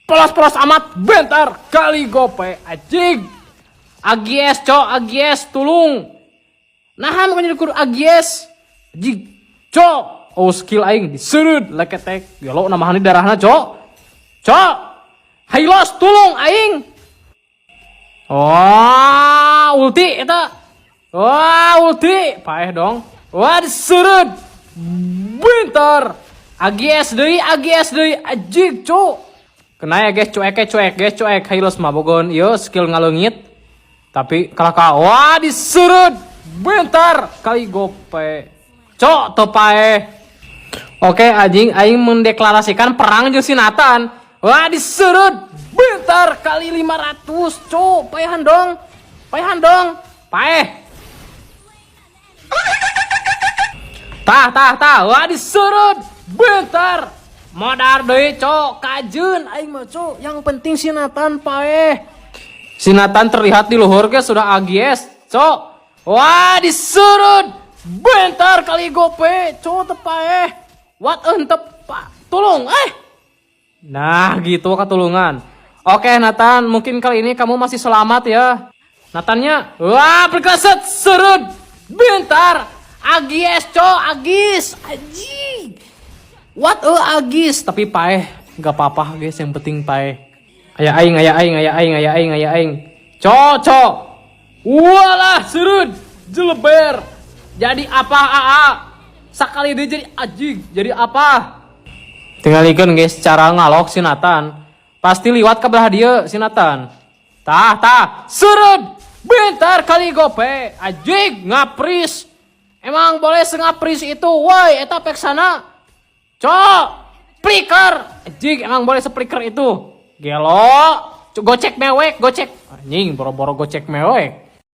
Polos-polos amat bentar kali gope anjing. Agies cok, agies tulung. Nah makanya dikur agies. Anjing cok. Oh skill aing diserut leketek. Gelo namahani darahna cok. Cok. Hailos tulung aing. Wah ulti eta. Wah ulti. Paeh dong. Wah diserut. Bentar. Agies deui anjing cok. Kena ya guys, cuek, Hailos mabogon, yo skill ngalungit. Tapi kalah wah diserut, bentar kali gope, cok topae. Oke anjing, aing mendeklarasikan perang jeung si Nathan. Wah diserut, bentar kali 500, cok, paehan dong, paeh. Tah, wah diserut, bentar. Modar deui cok, kajeun aing mah cok. Yang penting si Nathan paeh. Si Nathan terlihat di luhur ge sudah agies, cok. Wah, diserut. Bentar kali gope, cok teu paeh. What entep tulung Nah, gitu katulungan. Oke, Nathan, mungkin kali ini kamu masih selamat ya. Nathannya, wah berkeset serut. Bentar. Agies cok, agis. Anjing. What agis tapi paeh gak apa-apa guys, yang penting paeh. Aya aing. Cocok. Walah serut jeleber. Jadi apa AA? Sakali dia jadi anjing. Jadi apa? Tinggalikeun guys cara ngalok si Nathan. Pasti liwat ke belah dia si Nathan. Tah serut. Bentar kali gope. Anjing ngapris. Emang boleh sengapris itu? Woi eta pek sana. Cok, spliker, anjing emang boleh spliker itu, gelo, gocek mewek, anjing boro-boro gocek mewek.